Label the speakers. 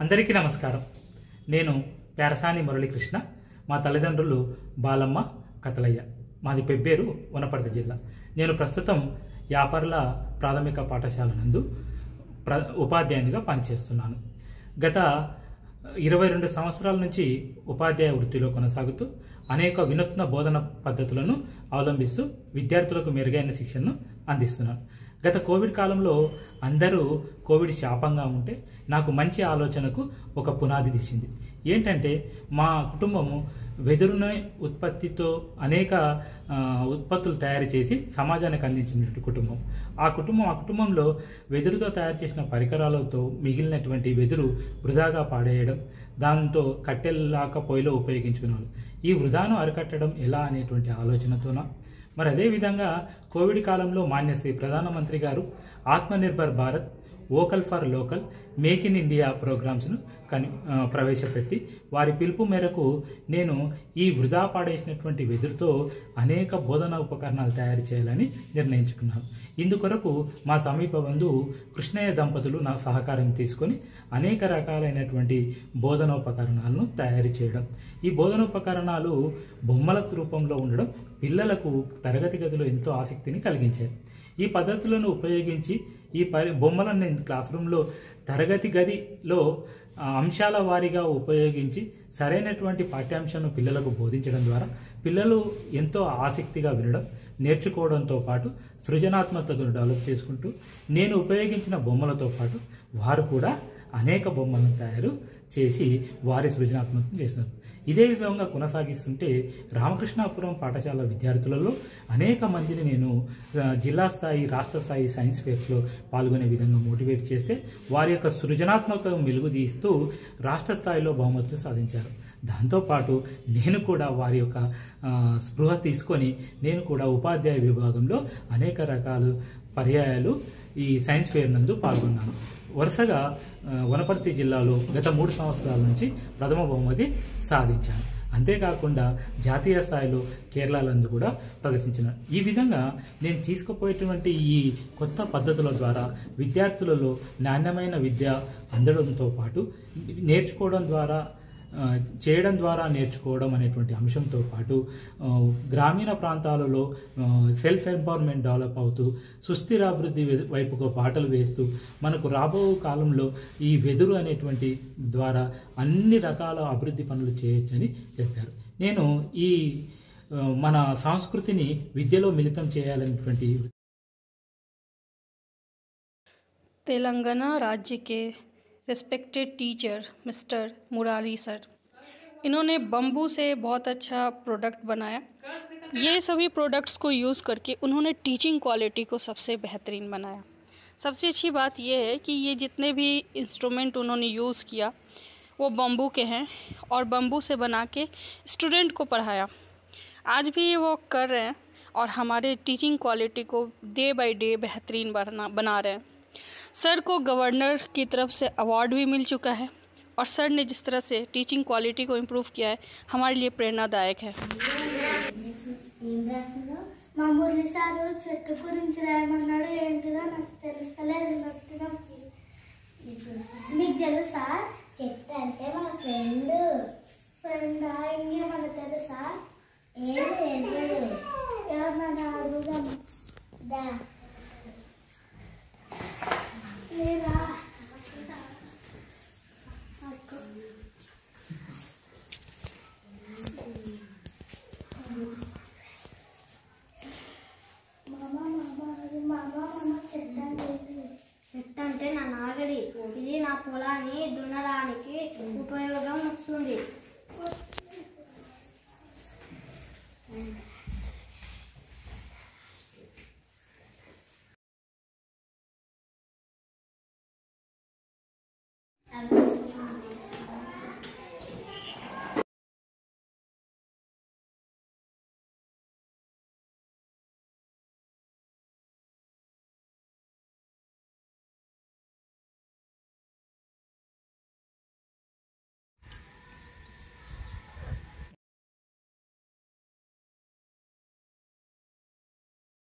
Speaker 1: అందరికీ నమస్కారం. నేను పేరసాని మురళీకృష్ణ. మా తల్లిదండ్రులు బాలమ్మ, కతలయ్య. మాది పెబ్బేరు, వనపర్తి జిల్లా. నేను ప్రస్తుతం యాపర్ల ప్రాథమిక పాఠశాల నందు ఉపాధ్యాయునిగా పనిచేస్తున్నాను. గత 22 సంవత్సరాల నుంచి ఉపాధ్యాయ వృత్తిలో కొనసాగుతూ అనేక వినూత్న బోధన పద్ధతులను అవలంబిస్తూ విద్యార్థులకు మెరుగైన శిక్షణను అందిస్తున్నాను. గత కోవిడ్ కాలంలో అందరూ కోవిడ్ శాపంగా ఉంటే నాకు మంచి ఆలోచనకు ఒక పునాది తీసింది. ఏంటంటే, మా కుటుంబము వెదురుని ఉత్పత్తితో అనేక ఉత్పత్తులు తయారు చేసి సమాజానికి అందించినటువంటి కుటుంబం. ఆ కుటుంబంలో వెదురుతో తయారు చేసిన పరికరాలతో మిగిలినటువంటి వెదురు వృధాగా పాడేయడం, దాంతో కట్టెల్లాక పొయ్యిలో ఉపయోగించుకునేవాళ్ళు. ఈ వృధాను అరికట్టడం ఎలా అనేటువంటి ఆలోచనతోన, మరి అదేవిధంగా కోవిడ్ కాలంలో మాన్యశ్రీ ప్రధానమంత్రి గారు Atmanirbhar Bharat, vocal for local, make in India ప్రోగ్రామ్స్ను ప్రవేశపెట్టి వారి పిలుపు మేరకు నేను ఈ వృధా పాడేసినటువంటి వెదురుతో అనేక బోధనా ఉపకరణాలు తయారు చేయాలని నిర్ణయించుకున్నాను. ఇందుకొరకు మా సమీప బంధువు కృష్ణయ్య దంపతులు నా సహకారం తీసుకొని అనేక రకాలైనటువంటి బోధనోపకరణాలను తయారు చేయడం, ఈ బోధనోపకరణాలు బొమ్మల రూపంలో ఉండడం పిల్లలకు తరగతి గదిలో ఎంతో ఆసక్తిని కలిగించాయి. ఈ పద్ధతులను ఉపయోగించి ఈ బొమ్మలను నేను క్లాస్ రూమ్లో తరగతి గదిలో అంశాల వారీగా ఉపయోగించి సరైనటువంటి పాఠ్యాంశాలను పిల్లలకు బోధించడం ద్వారా పిల్లలు ఎంతో ఆసక్తిగా వినడం, నేర్చుకోవడంతో పాటు సృజనాత్మకతను డెవలప్ చేసుకుంటూ నేను ఉపయోగించిన బొమ్మలతో పాటు వారు కూడా అనేక బొమ్మలను తయారు చేసి వారి సృజనాత్మకతను చేస్తున్నారు. ఇదే విధంగా కొనసాగిస్తుంటే రామకృష్ణాపురం పాఠశాల విద్యార్థులలో అనేక మందిని నేను జిల్లా స్థాయి, రాష్ట్ర స్థాయి సైన్స్ ఫేర్స్లో పాల్గొనే విధంగా మోటివేట్ చేస్తే వారి యొక్క సృజనాత్మకతను మెరుగుదీస్తూ రాష్ట్ర స్థాయిలో బహుమతులు సాధించారు. దాంతోపాటు నేను కూడా వారి యొక్క స్పృహ తీసుకొని నేను కూడా ఉపాధ్యాయ విభాగంలో అనేక రకాల పర్యాయాలు ఈ సైన్స్ ఫేర్ నందు పాల్గొన్నాను. వరుసగా వనపర్తి జిల్లాలో గత 3 సంవత్సరాల నుంచి ప్రథమ బహుమతి సాధించాను. అంతేకాకుండా జాతీయ స్థాయిలో కేరళలందు కూడా ప్రదర్శించిన. ఈ విధంగా నేను తీసుకుపోయేటువంటి ఈ కొత్త పద్ధతుల ద్వారా విద్యార్థులలో నాణ్యమైన విద్య అందడంతో పాటు నేర్చుకోవడం ద్వారా, చేయడం ద్వారా నేర్చుకోవడం అనేటువంటి అంశంతో పాటు గ్రామీణ ప్రాంతాలలో సెల్ఫ్ ఎంపవర్మెంట్ డెవలప్ అవుతూ సుస్థిరాభివృద్ధి వైపుకు బాటలు వేస్తూ మనకు రాబో కాలంలో ఈ వెదురు అనేటువంటి ద్వారా అన్ని రకాల అభివృద్ధి పనులు చేయొచ్చని చెప్పారు. నేను ఈ మన సంస్కృతిని విద్యలో మిళితం చేయాలనేటువంటి
Speaker 2: तेलंगाना राज्य के respected teacher mister Murari sir, इन्होंने बम्बू से बहुत अच्छा प्रोडक्ट बनाया। ये सभी प्रोडक्ट्स को यूज़ करके उन्होंने टीचिंग क्वालिटी को सबसे बेहतरीन बनाया। सबसे अच्छी बात यह है कि ये जितने भी इंस्ट्रूमेंट उन्होंने यूज़ किया वो बम्बू के हैं और बम्बू से बना के स्टूडेंट को पढ़ाया। आज भी ये वो कर रहे हैं और हमारे टीचिंग क्वालिटी को डे बाय डे बेहतरीन बना रहे हैं। सर को गवर्नर की तरफ से अवार्ड भी मिल चुका है और सर ने जिस तरह से टीचिंग क्वालिटी को इम्प्रूव किया है हमारे लिए प्रेरणादायक है।
Speaker 3: మా మురళి సారు చెట్టు గురించి రాయమన్నాడు. ఏంటిదో నాకు తెలుస్తలేదు. మీకు తెలుసా? చెట్టు అంటే మా ఫ్రెండా? ఇంకేమన్నా తెలుసా? ఏమన్నా అడుగుదాం దా. లేదా
Speaker 4: చెట్టు అంటే నా నాగలి. ఇది నా పొలాన్ని దున్నడానికి ఉపయోగం వస్తుంది.
Speaker 3: I was